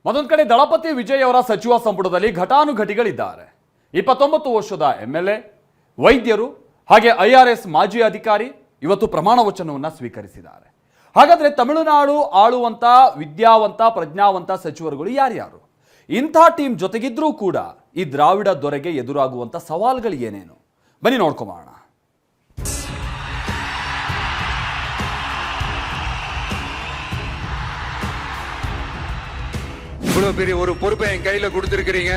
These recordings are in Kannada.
ಮತ್ತೊಂದು ಕಡೆ ದಳಪತಿ ವಿಜಯ್ ಅವರ ಸಚಿವ ಸಂಪುಟದಲ್ಲಿ ಘಟಾನುಘಟಿಗಳಿದ್ದಾರೆ. 29 ವರ್ಷದ MLA, ವೈದ್ಯರು ಹಾಗೆ IRS ಮಾಜಿ ಅಧಿಕಾರಿ ಇವತ್ತು ಪ್ರಮಾಣ ವಚನವನ್ನು ಸ್ವೀಕರಿಸಿದ್ದಾರೆ. ಹಾಗಾದ್ರೆ ತಮಿಳುನಾಡು ಆಳುವಂತ ವಿದ್ಯಾವಂತ ಪ್ರಜ್ಞಾವಂತ ಸಚಿವರುಗಳು ಯಾರ್ಯಾರು? ಇಂಥ ಟೀಮ್ ಜೊತೆಗಿದ್ರೂ ಕೂಡ ಈ ದ್ರಾವಿಡ ದೊರೆಗೆ ಎದುರಾಗುವಂತ ಸವಾಲುಗಳು ಏನೇನು? ಬನ್ನಿ ನೋಡ್ಕೊಂಬೋಣ. இவ்வளவு பெரிய ஒரு பொறுப்பை என் கையில கொடுத்திருக்கிறீங்க.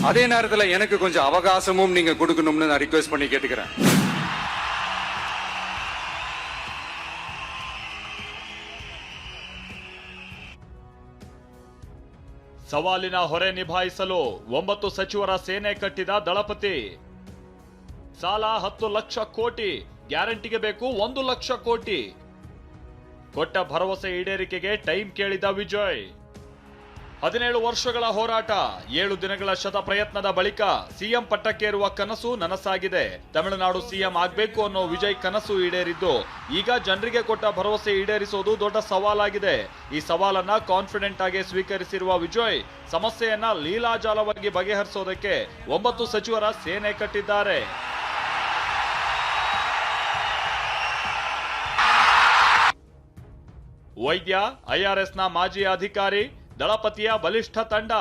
அதே நேரத்தில் எனக்கு கொஞ்சம் அவகாசமும் நீங்க கொடுக்கணும்னு நான் ரிக்வெஸ்ட் பண்ணி கேட்டுக்கிறேன். ಸವಾಲಿನ ಹೊರೆ ನಿಭಾಯಿಸಲು 9 ಸಚಿವರ ಸೇನೆ ಕಟ್ಟಿದ ದಳಪತಿ. ಸಾಲ 10 ಲಕ್ಷ ಕೋಟಿ, ಗ್ಯಾರಂಟಿಗೆ ಬೇಕು 1 ಲಕ್ಷ ಕೋಟಿ. ಕೊಟ್ಟ ಭರವಸೆ ಈಡೇರಿಕೆಗೆ ಟೈಮ್ ಕೇಳಿದ ವಿಜಯ್. 17 ವರ್ಷಗಳ ಹೋರಾಟ, 7 ದಿನಗಳ ಶತ ಪ್ರಯತ್ನದ ಬಳಿಕ ಸಿಎಂ ಪಟ್ಟಕ್ಕೇರುವ ಕನಸು ನನಸಾಗಿದೆ. ತಮಿಳುನಾಡು ಸಿಎಂ ಆಗ್ಬೇಕು ಅನ್ನೋ ವಿಜಯ್ ಕನಸು ಈಡೇರಿದ್ದು ಈಗ ಜನರಿಗೆ ಕೊಟ್ಟ ಭರವಸೆ ಈಡೇರಿಸೋದು ದೊಡ್ಡ ಸವಾಲಾಗಿದೆ. ಈ ಸವಾಲನ್ನ ಕಾನ್ಫಿಡೆಂಟ್ ಆಗಿ ಸ್ವೀಕರಿಸಿರುವ ವಿಜಯ್ ಸಮಸ್ಯೆಯನ್ನ ಲೀಲಾಜಾಲವಾಗಿ ಬಗೆಹರಿಸೋದಕ್ಕೆ 9 ಸಚಿವರ ಸೇನೆ ಕಟ್ಟಿದ್ದಾರೆ. ವೈದ್ಯ, IRSನ ಮಾಜಿ ಅಧಿಕಾರಿ, ದಳಪತಿಯ ಬಲಿಷ್ಠ ತಂಡ.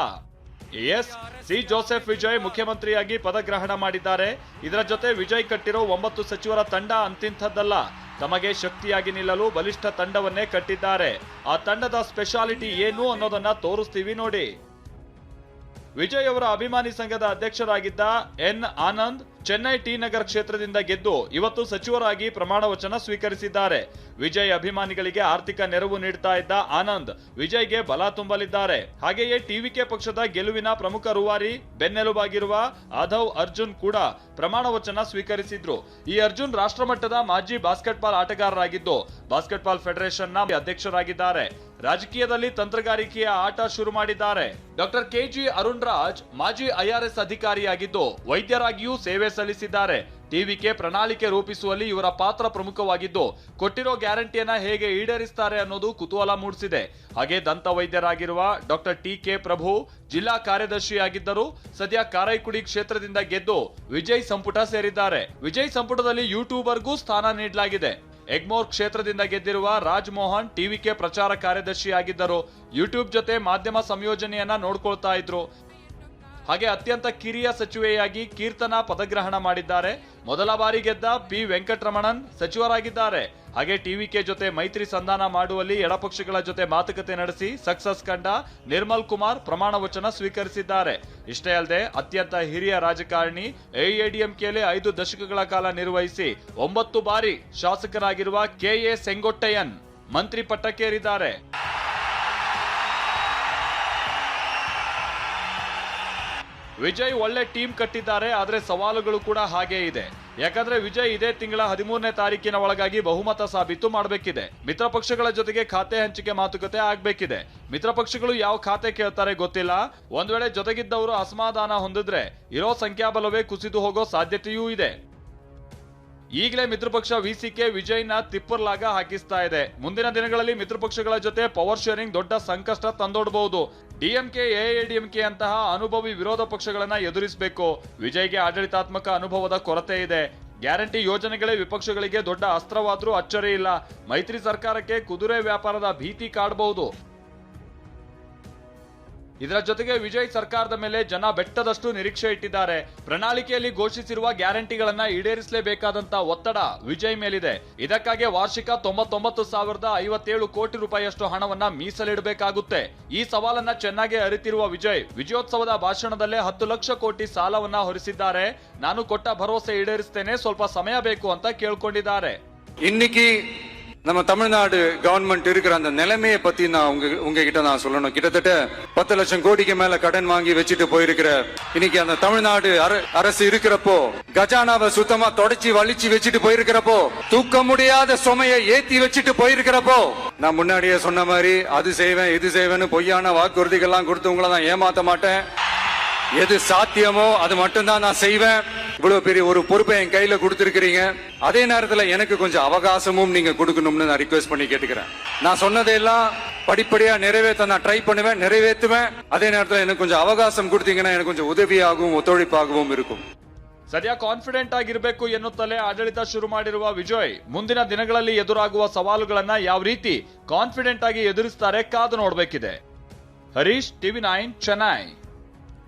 ಸಿ ಜೋಸೆಫ್ ವಿಜಯ್ ಮುಖ್ಯಮಂತ್ರಿಯಾಗಿ ಪದಗ್ರಹಣ ಮಾಡಿದ್ದಾರೆ. ಇದರ ಜೊತೆ ವಿಜಯ್ ಕಟ್ಟಿರೋ 9 ಸಚಿವರ ತಂಡ ಅಂತಿಂಥದ್ದಲ್ಲ. ತಮಗೆ ಶಕ್ತಿಯಾಗಿ ನಿಲ್ಲಲು ಬಲಿಷ್ಠ ತಂಡವನ್ನೇ ಕಟ್ಟಿದ್ದಾರೆ. ಆ ತಂಡದ ಸ್ಪೆಷಾಲಿಟಿ ಏನು ಅನ್ನೋದನ್ನ ತೋರಿಸ್ತೀವಿ ನೋಡಿ. ವಿಜಯ್ ಅವರ ಅಭಿಮಾನಿ ಸಂಘದ ಅಧ್ಯಕ್ಷರಾಗಿದ್ದ ಎನ್ ಆನಂದ್ ಚೆನ್ನೈ ಟಿ ನಗರ್ ಕ್ಷೇತ್ರದಿಂದ ಗೆದ್ದು ಇವತ್ತು ಸಚಿವರಾಗಿ ಪ್ರಮಾಣ ವಚನ ಸ್ವೀಕರಿಸಿದ್ದಾರೆ. ವಿಜಯ್ ಅಭಿಮಾನಿಗಳಿಗೆ ಆರ್ಥಿಕ ನೆರವು ನೀಡ್ತಾ ಇದ್ದ ಆನಂದ್ ವಿಜಯ್ಗೆ ಬಲ ತುಂಬಲಿದ್ದಾರೆ. ಹಾಗೆಯೇ ಟಿವಿಕೆ ಪಕ್ಷದ ಗೆಲುವಿನ ಪ್ರಮುಖ ರೂವಾರಿ, ಬೆನ್ನೆಲುಬಾಗಿರುವ ಆಧವ್ ಅರ್ಜುನ್ ಕೂಡ ಪ್ರಮಾಣ ವಚನ ಸ್ವೀಕರಿಸಿದ್ರು. ಈ ಅರ್ಜುನ್ ರಾಷ್ಟ್ರಮಟ್ಟದ ಮಾಜಿ ಬಾಸ್ಕೆಟ್ಬಾಲ್ ಆಟಗಾರರಾಗಿದ್ದು ಬಾಸ್ಕೆಟ್ಬಾಲ್ ಫೆಡರೇಷನ್ ನ ಅಧ್ಯಕ್ಷರಾಗಿದ್ದಾರೆ. ರಾಜಕೀಯದಲ್ಲಿ ತಂತ್ರಗಾರಿಕೆಯ ಆಟ ಶುರು ಮಾಡಿದ್ದಾರೆ. ಡಾಕ್ಟರ್ KG ಅರುಣ್ ರಾಜ್ ಮಾಜಿ IRS ಅಧಿಕಾರಿಯಾಗಿದ್ದು ವೈದ್ಯರಾಗಿಯೂ ಸೇವೆ ಸಲ್ಲಿಸಿದ್ದಾರೆ. ಟಿವಿಕೆ ಪ್ರಣಾಳಿಕೆ ರೂಪಿಸುವಲ್ಲಿ ಇವರ ಪಾತ್ರ ಪ್ರಮುಖವಾಗಿದ್ದು ಕೊಟ್ಟಿರೋ ಗ್ಯಾರಂಟಿಯನ್ನ ಹೇಗೆ ಈಡೇರಿಸ್ತಾರೆ ಅನ್ನೋದು ಕುತೂಹಲ ಮೂಡಿಸಿದೆ. ಹಾಗೆ ದಂತ ವೈದ್ಯರಾಗಿರುವ ಡಾಕ್ಟರ್ TK ಪ್ರಭು ಜಿಲ್ಲಾ ಕಾರ್ಯದರ್ಶಿಯಾಗಿದ್ದರು. ಸದ್ಯ ಕಾರೈಕುಡಿ ಕ್ಷೇತ್ರದಿಂದ ಗೆದ್ದು ವಿಜಯ್ ಸಂಪುಟ ಸೇರಿದ್ದಾರೆ. ವಿಜಯ್ ಸಂಪುಟದಲ್ಲಿ ಯೂಟ್ಯೂಬರ್ಗೂ ಸ್ಥಾನ ನೀಡಲಾಗಿದೆ. ಎಗ್ಮೋರ್ ಕ್ಷೇತ್ರದಿಂದ ಗೆದ್ದಿರುವ ರಾಜ್ ಮೋಹನ್ ಟಿವಿಕೆ ಪ್ರಚಾರ ಕಾರ್ಯದರ್ಶಿಯಾಗಿದ್ದರು. ಯೂಟ್ಯೂಬ್ ಜೊತೆ ಮಾಧ್ಯಮ ಸಂಯೋಜನೆಯನ್ನ ನೋಡ್ಕೊಳ್ತಾ ಇದ್ರು. ಹಾಗೆ ಅತ್ಯಂತ ಕಿರಿಯ ಸಚಿವೆಯಾಗಿ ಕೀರ್ತನಾ ಪದಗ್ರಹಣ ಮಾಡಿದ್ದಾರೆ. ಮೊದಲ ಬಾರಿ ಗೆದ್ದ P ವೆಂಕಟರಮಣನ್ ಸಚಿವರಾಗಿದ್ದಾರೆ. ಹಾಗೆ ಟಿವಿಕೆ ಜೊತೆ ಮೈತ್ರಿ ಸಂಧಾನ ಮಾಡುವಲ್ಲಿ ಎಡಪಕ್ಷಗಳ ಜೊತೆ ಮಾತುಕತೆ ನಡೆಸಿ ಸಕ್ಸಸ್ ಕಂಡ ನಿರ್ಮಲ್ ಕುಮಾರ್ ಪ್ರಮಾಣ ವಚನ ಸ್ವೀಕರಿಸಿದ್ದಾರೆ. ಇಷ್ಟೇ ಅಲ್ಲದೆ ಅತ್ಯಂತ ಹಿರಿಯ ರಾಜಕಾರಣಿ AIADMKಯಲ್ಲಿ 5 ದಶಕಗಳ ಕಾಲ ನಿರ್ವಹಿಸಿ 9 ಬಾರಿ ಶಾಸಕರಾಗಿರುವ KA ಸೆಂಗೊಟ್ಟಯ್ಯನ್ ಮಂತ್ರಿ ಪಟ್ಟಕ್ಕೇರಿದ್ದಾರೆ. ವಿಜಯ್ ಒಳ್ಳೆ ಟೀಮ್ ಕಟ್ಟಿದ್ದಾರೆ. ಆದ್ರೆ ಸವಾಲುಗಳು ಕೂಡ ಹಾಗೇ ಇದೆ. ಯಾಕಂದ್ರೆ ವಿಜಯ್ ಇದೇ ತಿಂಗಳ 13ನೇ ತಾರೀಕಿನ ಒಳಗಾಗಿ ಬಹುಮತ ಸಾಬೀತು ಮಾಡಬೇಕಿದೆ. ಮಿತ್ರ ಪಕ್ಷಗಳ ಜೊತೆಗೆ ಖಾತೆ ಹಂಚಿಕೆ ಮಾತುಕತೆ ಆಗ್ಬೇಕಿದೆ. ಮಿತ್ರ ಪಕ್ಷಗಳು ಯಾವ ಖಾತೆ ಕೇಳ್ತಾರೆ ಗೊತ್ತಿಲ್ಲ. ಒಂದ್ ವೇಳೆ ಜೊತೆಗಿದ್ದವರು ಅಸಮಾಧಾನ ಹೊಂದಿದ್ರೆ ಇರೋ ಸಂಖ್ಯಾಬಲವೇ ಕುಸಿದು ಹೋಗೋ ಸಾಧ್ಯತೆಯೂ ಇದೆ. ಈಗಲೇ ಮಿತ್ರಪಕ್ಷ VCK ವಿಜಯ್ನ ತಿಪ್ಪರ್ಲಾಗ ಹಾಕಿಸ್ತಾ ಇದೆ. ಮುಂದಿನ ದಿನಗಳಲ್ಲಿ ಮಿತ್ರಪಕ್ಷಗಳ ಜೊತೆ ಪವರ್ ಶೇರಿಂಗ್ ದೊಡ್ಡ ಸಂಕಷ್ಟ ತಂದೊಡ್ಬಹುದು. DMK AIADMK ಅಂತಹ ಅನುಭವಿ ವಿರೋಧ ಪಕ್ಷಗಳನ್ನ ಎದುರಿಸಬೇಕು. ವಿಜಯ್ಗೆ ಆಡಳಿತಾತ್ಮಕ ಅನುಭವದ ಕೊರತೆ ಇದೆ. ಗ್ಯಾರಂಟಿ ಯೋಜನೆಗಳೇ ವಿಪಕ್ಷಗಳಿಗೆ ದೊಡ್ಡ ಅಸ್ತ್ರವಾದ್ರೂ ಅಚ್ಚರಿ ಇಲ್ಲ. ಮೈತ್ರಿ ಸರ್ಕಾರಕ್ಕೆ ಕುದುರೆ ವ್ಯಾಪಾರದ ಭೀತಿ ಕಾಡಬಹುದು. ಇದರ ಜೊತೆಗೆ ವಿಜಯ್ ಸರ್ಕಾರದ ಮೇಲೆ ಜನ ಬೆಟ್ಟದಷ್ಟು ನಿರೀಕ್ಷೆ ಇಟ್ಟಿದ್ದಾರೆ. ಪ್ರಣಾಳಿಕೆಯಲ್ಲಿ ಘೋಷಿಸಿರುವ ಗ್ಯಾರಂಟಿಗಳನ್ನ ಈಡೇರಿಸಲೇಬೇಕಾದಂತ ಒತ್ತಡ ವಿಜಯ್ ಮೇಲಿದೆ. ಇದಕ್ಕಾಗಿ ವಾರ್ಷಿಕ 99,057 ಕೋಟಿ ರೂಪಾಯಿಯಷ್ಟು ಹಣವನ್ನ ಮೀಸಲಿಡಬೇಕಾಗುತ್ತೆ. ಈ ಸವಾಲನ್ನ ಚೆನ್ನಾಗಿ ಅರಿತಿರುವ ವಿಜಯ್ ವಿಜಯೋತ್ಸವದ ಭಾಷಣದಲ್ಲೇ 10 ಲಕ್ಷ ಕೋಟಿ ಸಾಲವನ್ನ ಹೊರಿಸಿದ್ದಾರೆ. ನಾನು ಕೊಟ್ಟ ಭರವಸೆ ಈಡೇರಿಸ್ತೇನೆ, ಸ್ವಲ್ಪ ಸಮಯ ಬೇಕು ಅಂತ ಕೇಳ್ಕೊಂಡಿದ್ದಾರೆ. இன்னைக்கு நம்ம தமிழ்நாடு கவர்மெண்ட் இருக்கிற அந்த நிலைமையை பத்தி நான் உங்ககிட்ட நான் சொல்லணும். கிட்டத்தட்ட 10 லட்சம் கோடிக்கு மேல கடன் வாங்கி வச்சுட்டு போயிருக்கிற இன்னைக்கு அந்த தமிழ்நாடு அரசு இருக்கிறப்போ, கஜானாவை சுத்தமா தொடச்சி வலிச்சு வச்சுட்டு போயிருக்கிறப்போ, தூக்க முடியாத சுமையை ஏத்தி வச்சுட்டு போயிருக்கிறப்போ, நான் முன்னாடியே சொன்ன மாதிரி அது செய்வேன் இது செய்வேன்னு பொய்யான வாக்குறுதிகள்லாம் கொடுத்து உங்களை நான் ஏமாத்த மாட்டேன். எது சாத்தியமோ அது மட்டும்தான் நான் செய்வேன். இவ்வளவு பெரிய ஒரு பொறுப்பை என் கையில கொடுத்திருக்கிறீங்க. அதே நேரத்தில் எனக்கு கொஞ்சம் அவகாசமும் நீங்க கொடுக்கணும்னு நான் ரிக்வெஸ்ட் பண்ணி கேட்டுக்கிறேன். நான் சொன்னதெல்லாம் படிப்படியா நிறைவேற்ற நான் ட்ரை பண்ணுவேன், நிறைவேற்றுவேன். அதே நேரத்தில் எனக்கு கொஞ்சம் அவகாசம் கொடுத்தீங்கன்னா எனக்கு கொஞ்சம் உதவியாகவும் ஒத்துழைப்பாகவும் இருக்கும். ಸದ್ಯ ಕಾನ್ಫಿಡೆಂಟ್ ಆಗಿರಬೇಕು ಎನ್ನುತ್ತಲೇ ಆಡಳಿತ ಶುರು ಮಾಡಿರುವ ವಿಜಯ್ ಮುಂದಿನ ದಿನಗಳಲ್ಲಿ ಎದುರಾಗುವ ಸವಾಲುಗಳನ್ನ ಯಾವ ರೀತಿ ಕಾನ್ಫಿಡೆಂಟ್ ಆಗಿ ಎದುರಿಸ್ತಾರೆ ಕಾದು ನೋಡಬೇಕಿದೆ. ಹರೀಶ್, ಟಿವಿ9 ಚೆನ್ನೈ.